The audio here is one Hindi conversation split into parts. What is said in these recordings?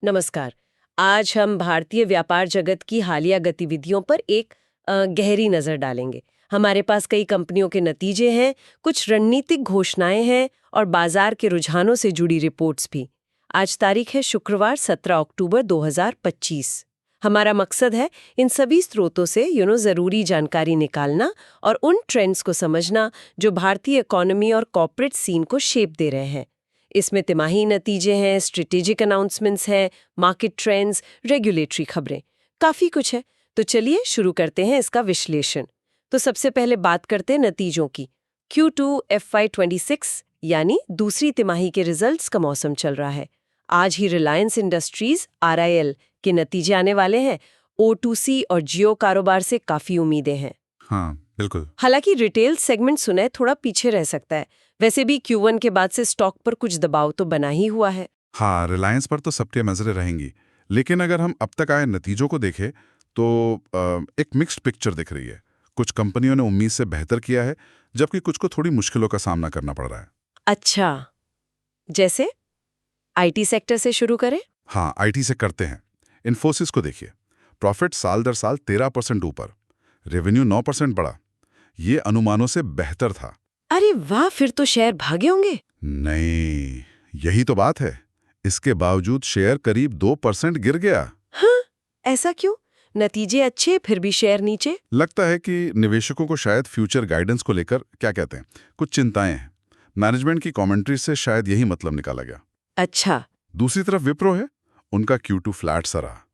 नमस्कार। आज हम भारतीय व्यापार जगत की हालिया गतिविधियों पर एक गहरी नज़र डालेंगे। हमारे पास कई कंपनियों के नतीजे हैं, कुछ रणनीतिक घोषणाएं हैं और बाजार के रुझानों से जुड़ी रिपोर्ट्स भी। आज तारीख है शुक्रवार 17 अक्टूबर 2025। हमारा मकसद है इन सभी स्रोतों से ज़रूरी जानकारी निकालना और उन ट्रेंड्स को समझना जो भारतीय इकोनॉमी और कॉर्पोरेट सीन को शेप दे रहे हैं। इसमें तिमाही नतीजे हैं, स्ट्रेटेजिक अनाउंसमेंट्स हैं, मार्केट ट्रेंड्स, रेगुलेटरी खबरें, काफ़ी कुछ है। तो चलिए शुरू करते हैं इसका विश्लेषण। तो सबसे पहले बात करते हैं नतीजों की। Q2 FY26 यानी दूसरी तिमाही के रिजल्ट्स का मौसम चल रहा है। आज ही रिलायंस इंडस्ट्रीज RIL के नतीजे आने वाले हैं। O2C और जियो कारोबार से काफ़ी उम्मीदें हैं। हाँ, बिल्कुल। हालांकि रिटेल सेगमेंट सुने थोड़ा पीछे रह सकता है। वैसे भी Q1 के बाद से स्टॉक पर कुछ दबाव तो बना ही हुआ है। हाँ, रिलायंस पर तो सबके नजरें रहेंगी। लेकिन अगर हम अब तक आए नतीजों को देखें तो एक मिक्स्ड पिक्चर दिख रही है। कुछ कंपनियों ने उम्मीद से बेहतर किया है, जबकि कुछ को थोड़ी मुश्किलों का सामना करना पड़ रहा है। अच्छा, जैसे IT सेक्टर से शुरू करें? हाँ, आईटी से करते हैं। इन्फोसिस को देखिए, प्रॉफिट साल दर साल 13% ऊपर, रेवेन्यू 9% बढ़ा। ये अनुमानों से बेहतर था। अरे वाह, फिर तो शेयर भागे होंगे। नहीं, यही तो बात है। इसके बावजूद शेयर करीब 2% गिर गया। हाँ, ऐसा क्यों? नतीजे अच्छे फिर भी शेयर नीचे? लगता है कि निवेशकों को शायद फ्यूचर गाइडेंस को लेकर क्या कहते हैं, कुछ चिंताएं हैं। मैनेजमेंट की कमेंट्री से शायद यही मतलब निकाला गया। अच्छा। दूसरी तरफ विप्रो है, उनका Q2 फ्लैट सा रहा।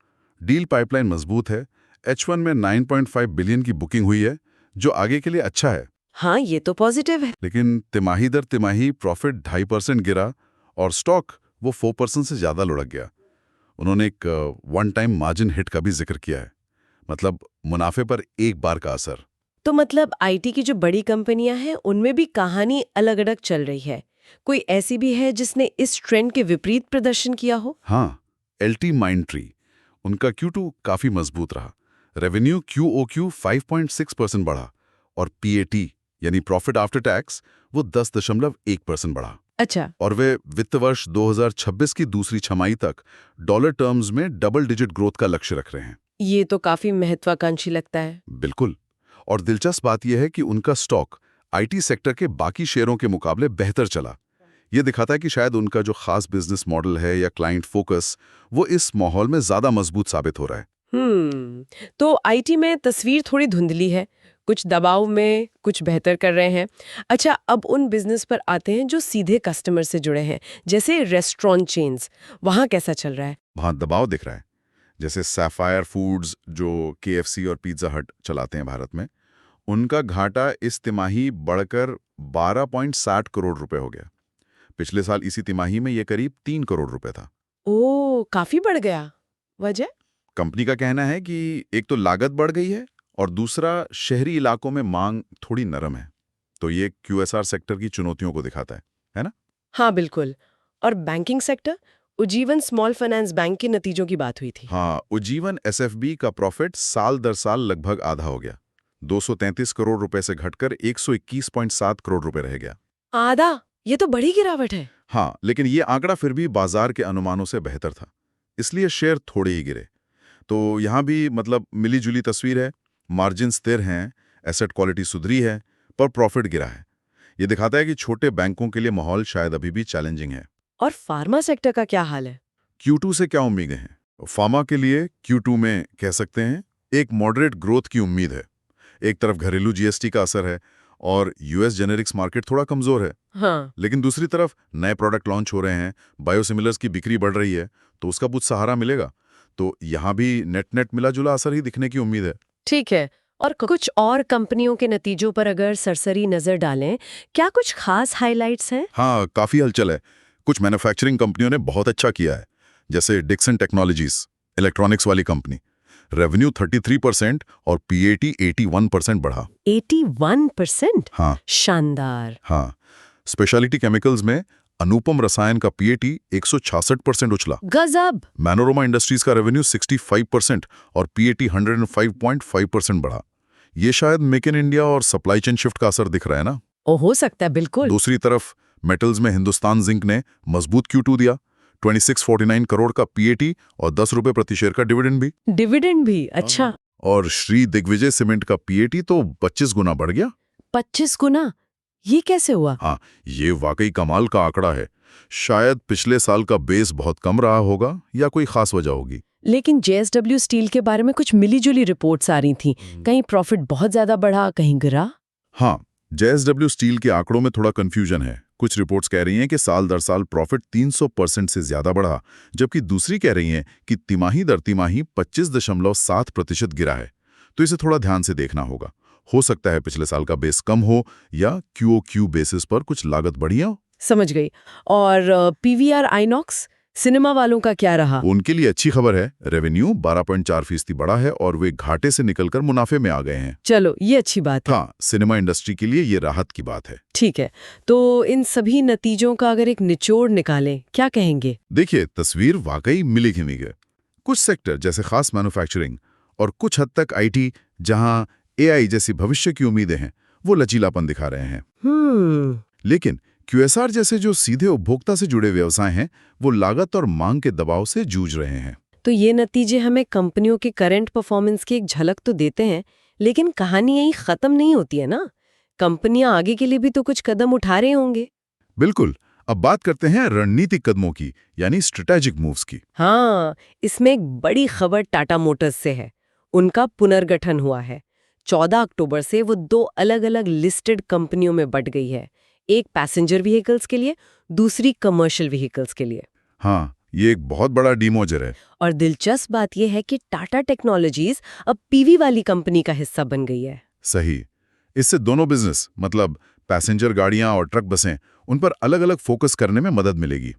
डील पाइपलाइन मजबूत है। H1 में 9.5 बिलियन की बुकिंग हुई है, जो आगे के लिए अच्छा है। हाँ, ये तो पॉजिटिव है। लेकिन तिमाही दर तिमाही प्रॉफिट 2.5% गिरा और स्टॉक वो 4% से ज्यादा लुढ़क गया। उन्होंने एक वन टाइम मार्जिन हिट का भी जिक्र किया है, मतलब मुनाफे पर एक बार का असर। तो मतलब IT की जो बड़ी कंपनियां हैं उनमें भी कहानी अलग अलग चल रही है। कोई ऐसी भी है जिसने इस ट्रेंड के विपरीत प्रदर्शन किया हो? हाँ, LT माइंडट्री, उनका Q2 काफी मजबूत रहा। रेवेन्यू QOQ 5.6% बढ़ा और PAT यानी प्रॉफिट आफ्टर टैक्स वो 10.1% बढ़ा। अच्छा। और वे वित्त वर्ष 2026 की दूसरी छमाही तक डॉलर टर्म्स में डबल डिजिट ग्रोथ का लक्ष्य रख रहे हैं। ये तो काफी महत्वाकांक्षी लगता है। बिल्कुल। और दिलचस्प बात यह है कि उनका स्टॉक IT सेक्टर के बाकी शेयरों के मुकाबले बेहतर चला। ये दिखाता है कि शायद उनका जो खास बिजनेस मॉडल है या क्लाइंट फोकस, वो इस माहौल में ज्यादा मजबूत साबित हो रहा है। तो IT में तस्वीर थोड़ी धुंधली है। कुछ दबाव में, कुछ बेहतर कर रहे हैं। अच्छा, अब उन बिजनेस पर आते हैं जो सीधे कस्टमर से जुड़े हैं, जैसे रेस्टोरेंट चेन्स। वहाँ कैसा चल रहा है? वहां दबाव दिख रहा है। जैसे सैफायर फूड्स जो KFC और पिज्जा हट चलाते हैं भारत में, उनका घाटा इस तिमाही बढ़कर 12.60 करोड़ रुपए हो गया। पिछले साल इसी तिमाही में ये करीब 3 करोड़ रुपए था। ओह, काफी बढ़ गया। वजह? कंपनी का कहना है कि एक तो लागत बढ़ गई है और दूसरा शहरी इलाकों में मांग थोड़ी नरम है। तो ये QSR सेक्टर की चुनौतियों को दिखाता है ना? हाँ, बिल्कुल। और banking sector? Ujjivan small finance bank के नतीजों की बात हुई थी। हाँ, उज्जीवन SFB का प्रॉफिट साल दर साल लगभग आधा हो गया। 233 करोड़ रुपए से घटकर 121.7 करोड़ रुपए रह गया। आधा? ये तो बड़ी गिरावट है। हाँ, लेकिन ये आंकड़ा फिर भी बाजार के अनुमानों से बेहतर था, इसलिए शेयर थोड़े ही गिरे। तो यहाँ भी मतलब मिली-जुली तस्वीर है। मार्जिन स्थिर हैं, एसेट क्वालिटी सुधरी है, पर प्रॉफिट गिरा है। ये दिखाता है कि छोटे बैंकों के लिए माहौल शायद अभी भी चैलेंजिंग है। और फार्मा सेक्टर का क्या हाल है? Q2 से क्या उम्मीदें हैं? फार्मा के लिए Q2 में कह सकते हैं एक मॉडरेट ग्रोथ की उम्मीद है। एक तरफ घरेलू GST का असर है और US जेनेरिक्स मार्केट थोड़ा कमजोर है। हाँ। लेकिन दूसरी तरफ नए प्रोडक्ट लॉन्च हो रहे हैं, बायोसिमिलर्स की बिक्री बढ़ रही है, तो उसका कुछ सहारा मिलेगा। तो यहाँ भी नेट मिला जुला असर ही दिखने की उम्मीद है। ठीक है। और कुछ और कंपनियों के नतीजों पर अगर सरसरी नजर डालें, क्या कुछ खास हाइलाइट्स हैं? हाँ, काफी हलचल है। कुछ मैन्युफैक्चरिंग कंपनियों ने बहुत अच्छा किया है, जैसे डिक्सन टेक्नोलॉजीज, इलेक्ट्रॉनिक्स वाली कंपनी। रेवेन्यू 33% और PAT 81% बढ़ा। 81%? हाँ शानदार। हाँ। स्पेशलिटी केमिकल्स में अनुपम रसायन का PAT 166% उछला। गजब। मैनोरमा इंडस्ट्रीज का रेवेन्यू 65% और PAT 105.5% बढ़ा। ये शायद मेक इन इंडिया और सप्लाई चेन शिफ्ट का असर दिख रहा है ना? ओ, हो सकता है, बिल्कुल। दूसरी तरफ मेटल्स में हिंदुस्तान जिंक ने मजबूत Q2 दिया। 2649 करोड़ का पीएटी और 10 रुपए प्रति शेयर का डिविडेंड भी। डिविडेंड भी? अच्छा। और श्री दिग्विजय सीमेंट का पीएटी तो 25 गुना बढ़ गया। 25 गुना? ये कैसे हुआ? हाँ, ये वाकई कमाल का आंकड़ा है। शायद पिछले साल का बेस बहुत कम रहा होगा या कोई खास वजह होगी। लेकिन जेएसडब्ल्यू स्टील के बारे में कुछ मिलीजुली रिपोर्ट्स आ रही थी। कहीं प्रॉफिट बहुत ज्यादा बढ़ा, कहीं गिरा। हाँ, जेएसडब्ल्यू स्टील के आंकड़ों में थोड़ा कंफ्यूजन है। कुछ रिपोर्ट्स कह रही हैं कि साल दर साल प्रॉफिट 300% से ज्यादा बढ़ा, जबकि दूसरी कह रही हैं कि तिमाही दर तिमाही 25.7% गिरा है। तो इसे थोड़ा ध्यान से देखना होगा। हो सकता है पिछले साल का बेस कम हो या क्यूओक्यू बेसिस पर कुछ लागत बढ़ी हो। समझ गई। और पीवीआर आइनॉक्स सिनेमा वालों का क्या रहा? उनके लिए अच्छी खबर है। रेवेन्यू 12.4% बढ़ा है और वे घाटे से निकलकर मुनाफे में आ गए हैं। चलो, ये अच्छी बात है। हाँ, सिनेमा इंडस्ट्री के लिए ये राहत की बात है। ठीक है, तो इन सभी नतीजों का अगर एक निचोड़ निकालें, क्या कहेंगे? देखिए, तस्वीर वाकई मिली जुली है। कुछ सेक्टर जैसे खास मैन्युफैक्चरिंग और कुछ हद तक आईटी, जहां एआई जैसी भविष्य की उम्मीदें हैं, वो लचीलापन दिखा रहे हैं। लेकिन क्यूएसआर जैसे जो सीधे उपभोक्ता से जुड़े व्यवसाय हैं, वो लागत और मांग के दबाव से जूझ रहे हैं। तो ये नतीजे हमें कंपनियों के करंट परफॉर्मेंस की एक झलक तो देते हैं, लेकिन कहानी यही खत्म नहीं होती है ना। कंपनियां आगे के लिए भी तो कुछ कदम उठा रहे होंगे। बिल्कुल। अब बात करते हैं रणनीतिक कदमों की, यानी स्ट्रेटेजिक मूव्स की। हाँ, इसमें एक बड़ी खबर टाटा मोटर्स से है। उनका पुनर्गठन हुआ है। 14 अक्टूबर से वो 2 अलग-अलग लिस्टेड कंपनियों में बंट गई है। एक पैसेंजर व्हीकल्स के लिए, दूसरी कमर्शियल व्हीकल्स के लिए। हाँ, ये एक बहुत बड़ा डीमर्जर है। और दिलचस्प बात यह है कि टाटा टेक्नोलॉजीज अब पीवी वाली कंपनी का हिस्सा बन गई है। सही। इससे दोनों बिजनेस, मतलब पैसेंजर गाड़ियां और ट्रक बसें, उन पर अलग-अलग फोकस करने में मदद मिलेगी।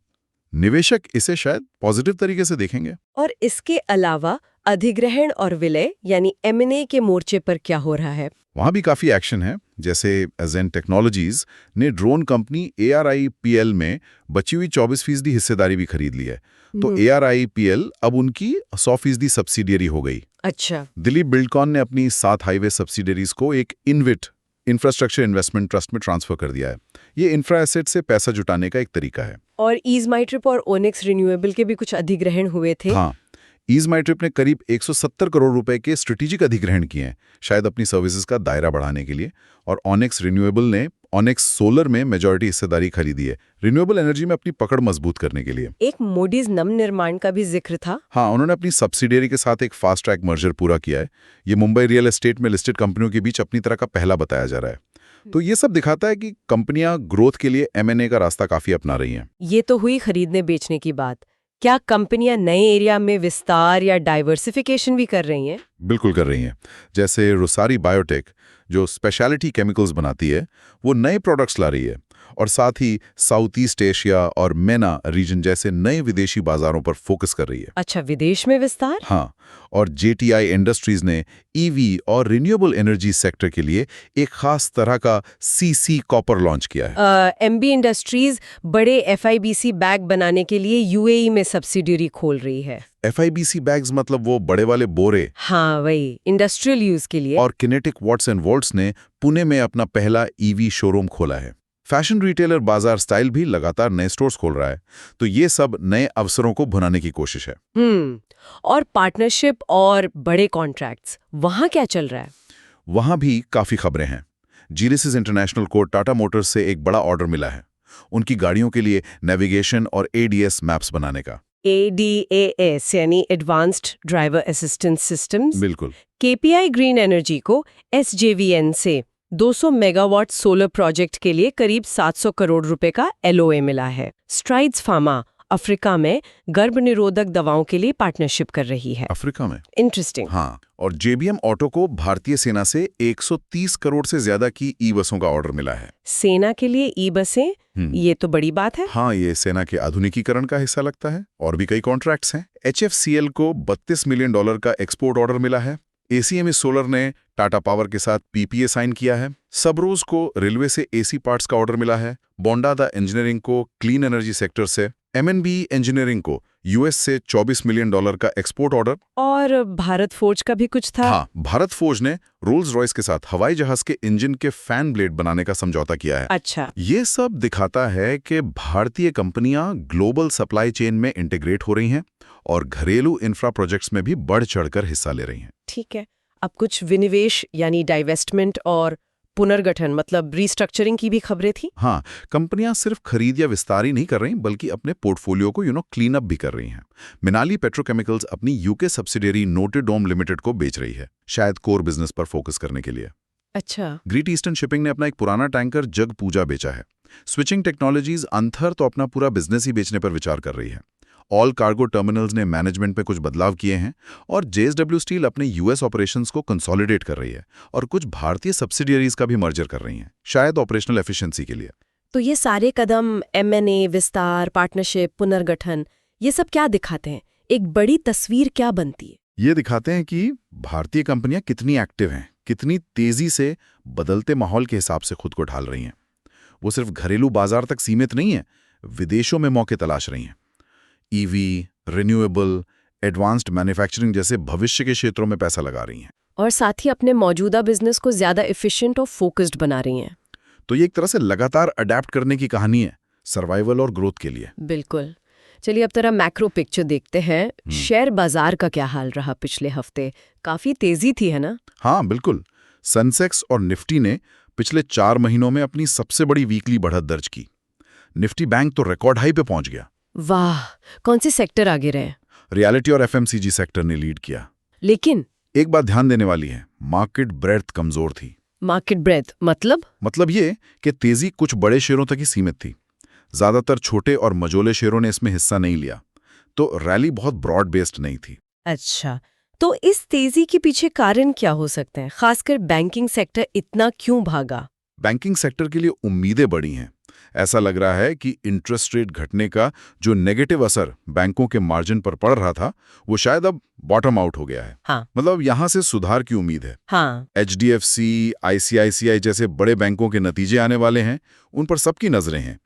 निवेशक इसे शायद पॉजिटिव तरीके से देखेंगे। और इसके अलावा अधिग्रहण और विलय यानी एमएनए के मोर्चे पर क्या हो रहा है? वहां भी काफी एक्शन है। जैसे एजेंट टेक्नोलॉजीज ने ड्रोन कंपनी ARIPL में बची हुई 24% हिस्सेदारी भी खरीद ली है। तो ARIPL अब उनकी 100% सब्सिडियरी हो गई। अच्छा। दिलीप बिल्डकॉन ने अपनी 7 हाईवे सब्सिडरीज को एक इनविट इंफ्रास्ट्रक्चर इन्वेस्टमेंट ट्रस्ट में ट्रांसफर कर दिया है। ये इंफ्रा एसेट से पैसा जुटाने का एक तरीका है। और ईज़माइट्रिप और ओनिक्स रिन्यूएबल के भी कुछ अधिग्रहण हुए थे। हाँ, ईज़माइट्रिप ने करीब 170 करोड़ रुपए के स्ट्रेटेजिक अधिग्रहण किए हैं, शायद अपनी सर्विसेज का दायरा बढ़ाने के लिए। और ओनिक्स रिन्यूएबल ने ओनिक्स सोलर में मेजॉरिटी हिस्सेदारी खरीदी है, रिन्यूएबल एनर्जी में अपनी पकड़ मजबूत करने के लिए। एक मोडीज नव निर्माण का भी जिक्र था। हाँ, उन्होंने अपनी सब्सिडियरी के साथ एक फास्ट ट्रैक मर्जर पूरा किया है। ये मुंबई रियल एस्टेट में लिस्टेड कंपनियों के बीच अपनी तरह का पहला बताया जा रहा है। तो ये सब दिखाता है कि कंपनियां ग्रोथ के लिए M&A का रास्ता काफी अपना रही हैं। ये तो हुई खरीदने बेचने की बात। क्या कंपनियां नए एरिया में विस्तार या डाइवर्सिफिकेशन भी कर रही हैं? बिल्कुल कर रही हैं। जैसे रोसारी बायोटेक, जो स्पेशलिटी केमिकल्स बनाती है, वो नए प्रोडक्ट्स ला रही है। और साथ ही साउथ ईस्ट एशिया और MENA रीजन जैसे नए विदेशी बाजारों पर फोकस कर रही है। अच्छा, विदेश में विस्तार? हाँ, और JTI इंडस्ट्रीज ने EV और रिन्यूएबल एनर्जी सेक्टर के लिए एक खास तरह का CC कॉपर लॉन्च किया है। MB इंडस्ट्रीज बड़े FIBC बैग बनाने के लिए UAE में सब्सिडियरी खोल रही है। FIBC बैग्स मतलब वो बड़े वाले बोरे। हाँ, वही इंडस्ट्रियल यूज के लिए। और किनेटिक वॉट्स एंड वोल्ट्स ने पुणे में अपना पहला EV शोरूम खोला है। फैशन रिटेलर बाजार स्टाइल भी लगातार नए स्टोर्स खोल रहा है। तो ये सब नए अवसरों को भुनाने की कोशिश है। और पार्टनरशिप और बड़े कॉन्ट्रैक्ट्स, वहाँ क्या चल रहा है? वहाँ भी काफी खबरें हैं। जीनेसिस इंटरनेशनल को टाटा मोटर्स से एक बड़ा ऑर्डर मिला है, उनकी गाड़ियों के लिए नेविगेशन और ADS मैप्स बनाने का। ADAS यानी एडवांस्ड ड्राइवर असिस्टेंस सिस्टम्स। बिल्कुल। KPI ग्रीन एनर्जी को SJVN से 200 मेगावाट सोलर प्रोजेक्ट के लिए करीब 700 करोड़ रुपए का LOA मिला है। स्ट्राइड्स फार्मा अफ्रीका में गर्भ निरोधक दवाओं के लिए पार्टनरशिप कर रही है। अफ्रीका में? इंटरेस्टिंग। हाँ, और JBM ऑटो को भारतीय सेना से 130 करोड़ से ज्यादा की ई-बसों का ऑर्डर मिला है। सेना के लिए ई-बसें? ये तो बड़ी बात है। हाँ, ये सेना के आधुनिकीकरण का हिस्सा लगता है। और भी कई कॉन्ट्रैक्ट्स हैं। HFCL को $32 मिलियन का एक्सपोर्ट ऑर्डर मिला है। ACME सोलर ने टाटा पावर के साथ PPA साइन किया है। सबरोज को रेलवे से AC पार्ट्स का ऑर्डर मिला है। बोंडा द इंजीनियरिंग को क्लीन एनर्जी सेक्टर से, MNB इंजीनियरिंग को यूएस से $24 मिलियन का एक्सपोर्ट ऑर्डर। और भारत फोर्ज का भी कुछ था। हाँ, भारत फोर्ज ने रोल्स रॉयस के साथ हवाई जहाज के इंजन के फैन ब्लेड बनाने का समझौता किया है। अच्छा। ये सब दिखाता है कि भारतीय कंपनियां ग्लोबल सप्लाई चेन में इंटीग्रेट हो रही हैं और घरेलू इंफ्रा प्रोजेक्ट्स में भी बढ़ चढ़कर हिस्सा ले रही हैं। ठीक है। अब कुछ विनिवेश यानी डाइवेस्टमेंट और पुनर्गठन मतलब रीस्ट्रक्चरिंग की भी खबरें थी। हाँ, कंपनियां सिर्फ खरीद या विस्तार ही नहीं कर रही बल्कि अपने पोर्टफोलियो को क्लीन अप भी कर रही हैं। मिनाली पेट्रोकेमिकल्स अपनी यूके सब्सिडियरी नोटेडोम लिमिटेड को बेच रही है, शायद कोर बिजनेस पर फोकस करने के लिए। अच्छा। ग्रेट ईस्टर्न शिपिंग ने अपना एक पुराना टैंकर जग पूजा बेचा है। स्विचिंग टेक्नोलॉजीज अंथर तो अपना पूरा बिजनेस ही बेचने पर विचार कर रही है। ऑल कार्गो टर्मिनल्स ने मैनेजमेंट में कुछ बदलाव किए हैं और जेएसडब्ल्यू स्टील अपने यूएस ऑपरेशंस को कंसोलिडेट कर रही है और कुछ भारतीय सब्सिडियरीज का भी मर्जर कर रही हैं, शायद ऑपरेशनल एफिशिएंसी के लिए। तो ये सारे कदम एमएनए, विस्तार, पार्टनरशिप, पुनर्गठन, ये सब क्या दिखाते हैं? एक बड़ी तस्वीर क्या बनती है? ये दिखाते हैं कि भारतीय कंपनियां कितनी एक्टिव हैं, कितनी तेजी से बदलते माहौल के हिसाब से खुद को ढाल रही हैं। वो सिर्फ घरेलू बाजार तक सीमित नहीं है, विदेशों में मौके तलाश रही हैं। ईवी, रिन्यूएबल, एडवांस्ड मैन्युफैक्चरिंग जैसे भविष्य के क्षेत्रों में पैसा लगा रही हैं। और साथ ही अपने मौजूदा बिजनेस को ज्यादा एफिशिएंट और फोकस्ड बना रही हैं। तो ये एक तरह से लगातार अडेप्ट करने की कहानी है, सर्वाइवल और ग्रोथ के लिए। बिल्कुल। चलिए अब तरह मैक्रो पिक्चर देखते हैं। शेयर बाजार का क्या हाल रहा पिछले हफ्ते? काफी तेजी थी, है ना? हाँ, बिल्कुल। सेंसेक्स और निफ्टी ने पिछले 4 महीनों में अपनी सबसे बड़ी वीकली बढ़त दर्ज की। निफ्टी बैंक तो रिकॉर्ड हाई पे पहुंच गया। वाह, कौन से सेक्टर आगे रहे? रियलिटी और एफएमसीजी सेक्टर ने लीड किया। लेकिन एक बात ध्यान देने वाली है, मार्केट ब्रेड्थ कमजोर थी। मार्केट ब्रेथ मतलब ये कि तेजी कुछ बड़े शेयरों तक ही सीमित थी। ज्यादातर छोटे और मझोले शेयरों ने इसमें हिस्सा नहीं लिया, तो रैली बहुत ब्रॉड बेस्ड नहीं थी। अच्छा, तो इस तेजी के पीछे कारण क्या हो सकते हैं? खासकर बैंकिंग सेक्टर इतना क्यों भागा? बैंकिंग सेक्टर के लिए उम्मीदें बढ़ी हैं। ऐसा लग रहा है कि इंटरेस्ट रेट घटने का जो नेगेटिव असर बैंकों के मार्जिन पर पड़ रहा था, वो शायद अब बॉटम आउट हो गया है। हाँ। मतलब यहां से सुधार की उम्मीद है। हाँ। एचडीएफसी, आईसीआईसीआई जैसे बड़े बैंकों के नतीजे आने वाले हैं, उन पर सबकी नजरें हैं।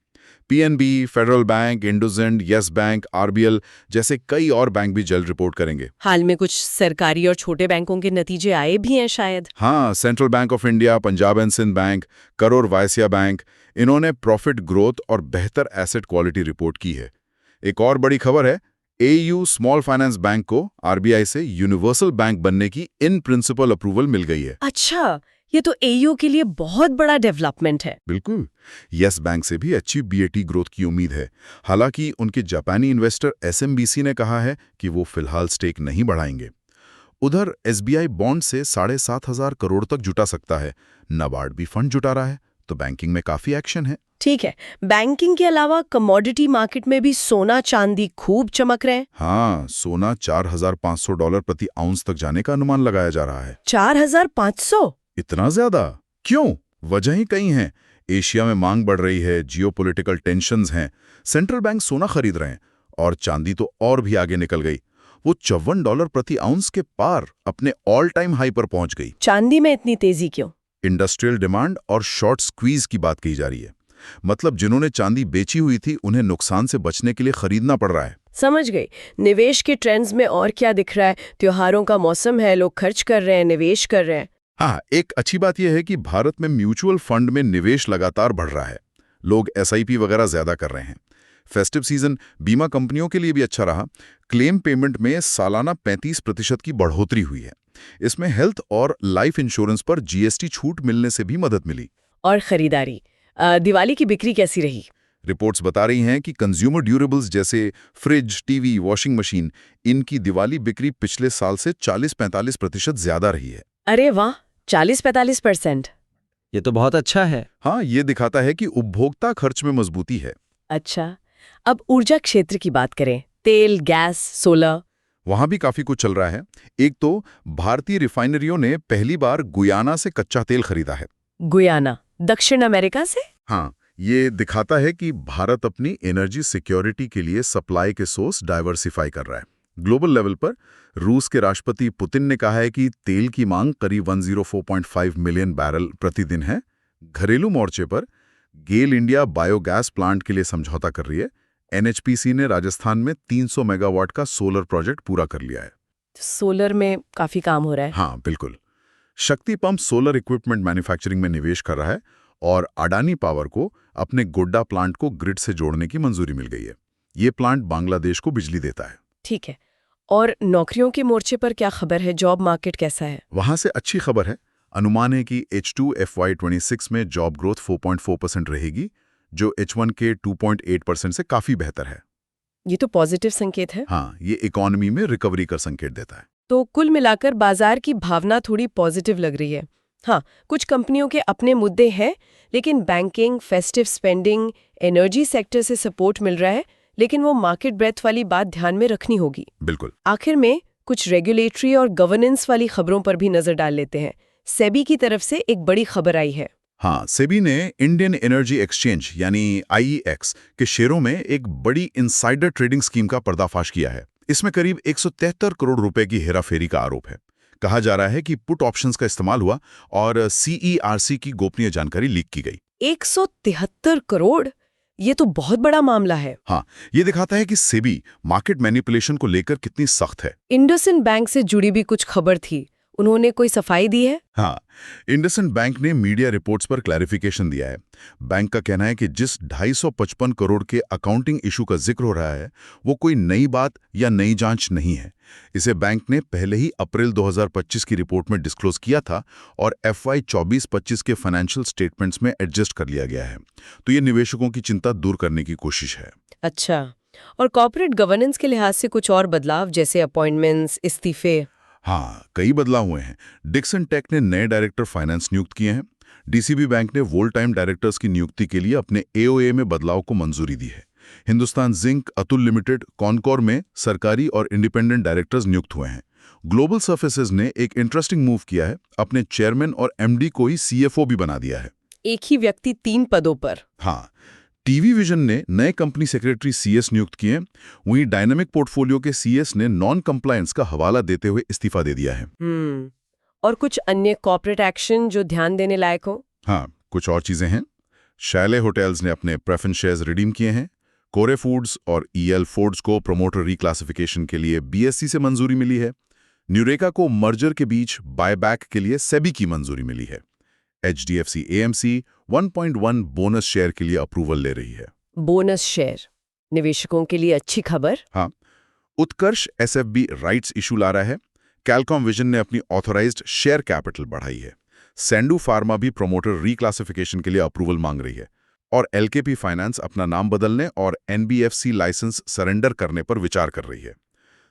पीएनबी, फेडरल बैंक, इंडोजेंड, येस बैंक, आरबीएल जैसे कई और बैंक भी जल्द रिपोर्ट करेंगे। हाल में कुछ सरकारी और छोटे बैंकों के नतीजे आए भी हैं शायद। हाँ, central bank of India, Punjab and Sind bank, Karur Vysya bank, इन्होंने प्रॉफिट ग्रोथ और बेहतर एसेट क्वालिटी रिपोर्ट की है। एक और बड़ी खबर है, एयू स्मॉल फाइनेंस बैंक को आरबीआई से यूनिवर्सल बैंक बनने की इन प्रिंसिपल अप्रूवल मिल गई है। अच्छा, ये तो एयू के लिए बहुत बड़ा डेवलपमेंट है। बिल्कुल। येस बैंक से भी अच्छी बीएटी ग्रोथ की उम्मीद है। हालांकि उनके जापानी इन्वेस्टर एसएमबीसी ने कहा है कि वो फिलहाल स्टेक नहीं बढ़ाएंगे। उधर एसबीआई बॉन्ड से 7,500 करोड़ तक जुटा सकता है। नाबार्ड भी फंड जुटा रहा है, तो बैंकिंग में काफी एक्शन है। ठीक है, बैंकिंग के अलावा कमोडिटी मार्केट में भी सोना चांदी खूब चमक रहे हैं। हाँ, सोना $4,500 प्रति आउंस तक जाने का अनुमान लगाया जा रहा है। 4,500? इतना ज्यादा क्यों? वजह ही कई हैं। एशिया में मांग बढ़ रही है, जियोपॉलिटिकल टेंशन्स हैं, सेंट्रल बैंक सोना खरीद रहे हैं, और चांदी तो और भी आगे निकल गई। वो $54 प्रति आउंस के पार अपने ऑल टाइम हाई पर पहुंच गई। चांदी में इतनी तेजी क्यों? इंडस्ट्रियल डिमांड और शॉर्ट स्क्वीज की बात कही जा रही है। मतलब जिन्होंने चांदी बेची हुई थी, उन्हें नुकसान से बचने के लिए खरीदना पड़ रहा है। समझ गई। निवेश के ट्रेंड्स में और क्या दिख रहा है? त्योहारों का मौसम है, लोग खर्च कर रहे हैं, निवेश कर रहे हैं। हाँ, एक अच्छी बात यह है कि भारत में म्यूचुअल फंड में निवेश लगातार बढ़ रहा है। लोग एसआईपी वगैरह ज्यादा कर रहे हैं। फेस्टिव सीजन बीमा कंपनियों के लिए भी अच्छा रहा। क्लेम पेमेंट में सालाना 35% की बढ़ोतरी हुई है। इसमें हेल्थ और लाइफ इंश्योरेंस पर जीएसटी छूट मिलने से भी मदद मिली। और खरीदारी, दिवाली की बिक्री कैसी रही? रिपोर्ट्स बता रही हैं कि कंज्यूमर ड्यूरेबल्स जैसे फ्रिज, टीवी, वॉशिंग मशीन, इनकी दिवाली बिक्री पिछले साल से 40-45% ज्यादा रही है। अरे वाह, 40-45%। ये तो बहुत अच्छा है। हाँ, ये दिखाता है कि उपभोक्ता खर्च में मजबूती है। अच्छा, अब ऊर्जा क्षेत्र की बात करें। तेल, गैस, सोलर, वहां भी काफी कुछ चल रहा है। एक तो भारतीय रिफाइनरियों ने पहली बार गुयाना से कच्चा तेल खरीदा है। गुयाना, दक्षिण अमेरिका से? हाँ, ये दिखाता है कि भारत अपनी एनर्जी सिक्योरिटी के लिए सप्लाई के सोर्स डाइवर्सिफाई कर रहा है। ग्लोबल लेवल पर रूस के राष्ट्रपति पुतिन ने कहा है कि तेल की मांग करीब 104.5 मिलियन बैरल प्रतिदिन है। घरेलू मोर्चे पर गेल इंडिया बायोगैस प्लांट के लिए समझौता कर रही है। एनएचपीसी ने राजस्थान में 300 मेगावाट का सोलर प्रोजेक्ट पूरा कर लिया है। सोलर में काफी काम हो रहा है। हाँ, बिल्कुल। शक्ति पंप सोलर इक्विपमेंट मैन्युफैक्चरिंग में निवेश कर रहा है और अडानी पावर को अपने गोड्डा प्लांट को ग्रिड से जोड़ने की मंजूरी मिल गई है। ये प्लांट बांग्लादेश को बिजली देता है। ठीक है। और नौकरियों के मोर्चे पर क्या खबर है? जॉब मार्केट कैसा है? वहां से अच्छी खबर है। अनुमान है कि H2 FY26 में जॉब ग्रोथ 4.4% रहेगी, जो H1 के 2.8% से काफी बेहतर है। ये तो पॉजिटिव संकेत है। हाँ, ये इकोनॉमी में रिकवरी का संकेत देता है। तो कुल मिलाकर बाजार की भावना थोड़ी पॉजिटिव लग रही है। हाँ, कुछ कंपनियों के अपने मुद्दे हैं, लेकिन banking, festive spending, energy sector से सपोर्ट मिल रहा है, लेकिन वो मार्केट ब्रेथ वाली बात ध्यान में रखनी होगी। बिल्कुल। आखिर में कुछ रेगुलेटरी और गवर्नेंस वाली खबरों पर भी नजर डाल लेते हैं। सेबी की तरफ से एक बड़ी खबर आई है। हाँ, सेबी ने इंडियन एनर्जी एक्सचेंज यानी IEX के शेयरों में एक बड़ी इनसाइडर ट्रेडिंग स्कीम का पर्दाफाश किया है। इसमें करीब 173 करोड़ रुपए की हेराफेरी का आरोप है। कहा जा रहा है कि पुट ऑप्शंस का इस्तेमाल हुआ और CERC की गोपनीय जानकारी लीक की गई। 173 करोड़? ये तो बहुत बड़ा मामला है। हाँ, ये दिखाता है कि सेबी मार्केट मैनिपुलेशन को लेकर कितनी सख्त है। इंडसइंड बैंक से जुड़ी भी कुछ खबर थी, उन्होंने कोई सफाई दी है? हाँ, इंडसइंड बैंक ने मीडिया रिपोर्ट्स पर क्लैरिफिकेशन दिया है। बैंक का कहना है कि जिस 255 करोड़ के अकाउंटिंग इशू का जिक्र हो रहा है, वो कोई नई बात या नई जांच नहीं है। इसे बैंक ने पहले ही अप्रैल 2025 की रिपोर्ट में डिस्क्लोज किया था और FY 24-25 के फाइनेंशियल स्टेटमेंट्स में एडजस्ट कर लिया गया है। तो ये निवेशकों की चिंता दूर करने की कोशिश है। अच्छा, और कॉर्पोरेट गवर्नेंस के लिहाज से कुछ और बदलाव, जैसे अपॉइंटमेंट्स, इस्तीफे? हाँ, कई बदलाव हुए हैं। डिक्सन टेक ने नए डायरेक्टर फाइनेंस नियुक्त किए हैं। DCB बैंक ने वोल टाइम डायरेक्टर्स की नियुक्ति के लिए अपने AOA में बदलाव को मंजूरी दी है। हिंदुस्तान जिंक, अतुल लिमिटेड, कॉनकोर में सरकारी और इंडिपेंडेंट डायरेक्टर्स नियुक्त हुए हैं। ग्लोबल सर्फेसेज ने एक इंटरेस्टिंग मूव किया है, अपने चेयरमैन और MD को ही CFO भी बना दिया है। एक ही व्यक्ति 3 पदों पर। हाँ, टीवी विजन ने नए कंपनी सेक्रेटरी CS नियुक्त किए। वहीं डायनामिक पोर्टफोलियो के CS ने नॉन कंप्लायंस का हवाला देते हुए इस्तीफा दे दिया है। और कुछ अन्य कॉर्पोरेट एक्शन जो ध्यान देने लायक हो? हाँ, कुछ और चीजें हैं। शैले होटल्स ने अपने प्रेफरेंस शेयर्स रिडीम किए हैं। कोरे फूड्स और EL फूड्स को प्रोमोटर रिक्लासिफिकेशन के लिए BSE से मंजूरी मिली है। न्यूरेका को मर्जर के बीच बायबैक के लिए सेबी की मंजूरी मिली है। HDFC AMC 1.1 बोनस शेयर के लिए अप्रूवल ले रही है। बोनस शेयर निवेशकों के लिए अच्छी खबर। हाँ, उत्कर्ष SFB राइट्स इशू ला रहा है। कैलकॉम विजन ने अपनी ऑथोराइज्ड शेयर कैपिटल बढ़ाई है। सैंडू फार्मा भी प्रोमोटर रिक्लासिफिकेशन के लिए अप्रूवल मांग रही है। और LKP फाइनेंस अपना नाम बदलने और NBFC लाइसेंस सरेंडर करने पर विचार कर रही है।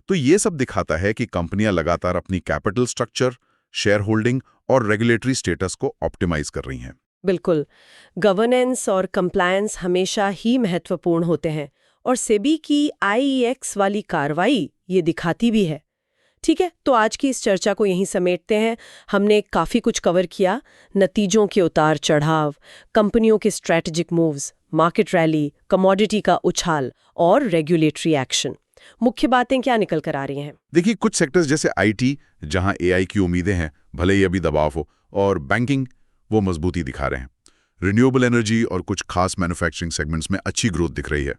तो ये सब दिखाता है कि कंपनियां लगातार अपनी कैपिटल स्ट्रक्चर, शेयर होल्डिंग और रेगुलेटरी स्टेटस को ऑप्टिमाइज कर रही हैं। बिल्कुल, गवर्नेंस और कंप्लायंस हमेशा ही महत्वपूर्ण होते हैं, और सेबी की IEX वाली कार्रवाई ये दिखाती भी है। ठीक है, तो आज की इस चर्चा को यहीं समेटते हैं। हमने काफ़ी कुछ कवर किया, नतीजों के उतार चढ़ाव, कंपनियों के strategic moves, market rally, commodity का उछाल और रेगुलेटरी एक्शन। मुख्य बातें क्या निकल कर आ रही हैं? देखिए, कुछ सेक्टर्स जैसे IT, जहां AI की उम्मीदें हैं, भले ही अभी दबाव हो, और बैंकिंग वो मजबूती दिखा रहे हैं। रिन्यूएबल एनर्जी और कुछ खास मैन्युफैक्चरिंग सेगमेंट्स में अच्छी ग्रोथ दिख रही है।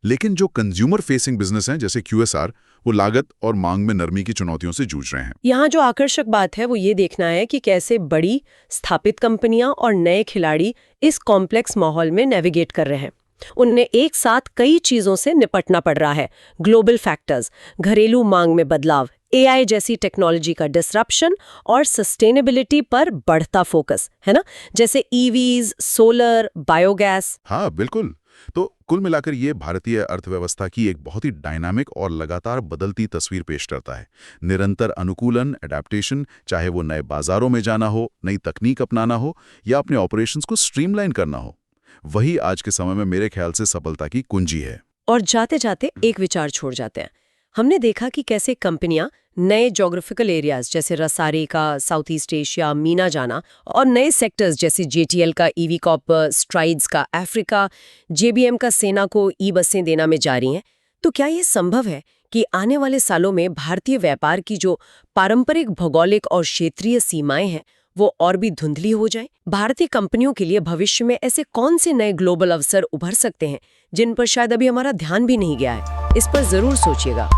लेकिन जो कंज्यूमर फेसिंग बिजनेस हैं जैसे QSR, वो लागत और मांग में नरमी की चुनौतियों से जूझ रहे हैं। यहाँ जो आकर्षक बात है वो ये देखना है कि कैसे बड़ी स्थापित कंपनियां और नए खिलाड़ी इस कॉम्प्लेक्स माहौल में नेविगेट कर रहे हैं। उन्हें एक साथ कई चीजों से निपटना पड़ रहा है। ग्लोबल फैक्टर्स, घरेलू मांग में बदलाव, AI जैसी टेक्नोलॉजी का डिसरप्शन और सस्टेनेबिलिटी पर बढ़ता फोकस, है ना, जैसे EVs, सोलर, बायोगैस। हाँ, बिल्कुल। तो कुल मिलाकर ये भारतीय अर्थव्यवस्था की एक बहुत ही डायनामिक और लगातार बदलती तस्वीर पेश करता है। निरंतर अनुकूलन, एडेप्टेशन, चाहे वो नए बाजारों में जाना हो, नई तकनीक अपनाना हो या अपने ऑपरेशंस को स्ट्रीमलाइन करना हो, वही आज के समय में मेरे ख्याल से सफलता की कुंजी है। और जाते जाते एक विचार छोड़ जाते हैं। हमने देखा कि कैसे कंपनियां नए ज्योग्राफिकल एरियाज जैसे रसारी का साउथ ईस्ट एशिया, मीना जाना, और नए सेक्टर्स जैसे JTL का EV कॉपर, स्ट्राइड्स का अफ्रीका, JBM का सेना को बसें देना में जा रही हैं। तो क्या ये संभव है कि आने वाले सालों में भारतीय व्यापार की जो पारंपरिक भौगोलिक और क्षेत्रीय सीमाएं हैं वो और भी धुंधली हो जाए। भारतीय कंपनियों के लिए भविष्य में ऐसे कौन से नए ग्लोबल अवसर उभर सकते हैं जिन पर शायद अभी हमारा ध्यान भी नहीं गया है? इस पर जरूर सोचिएगा।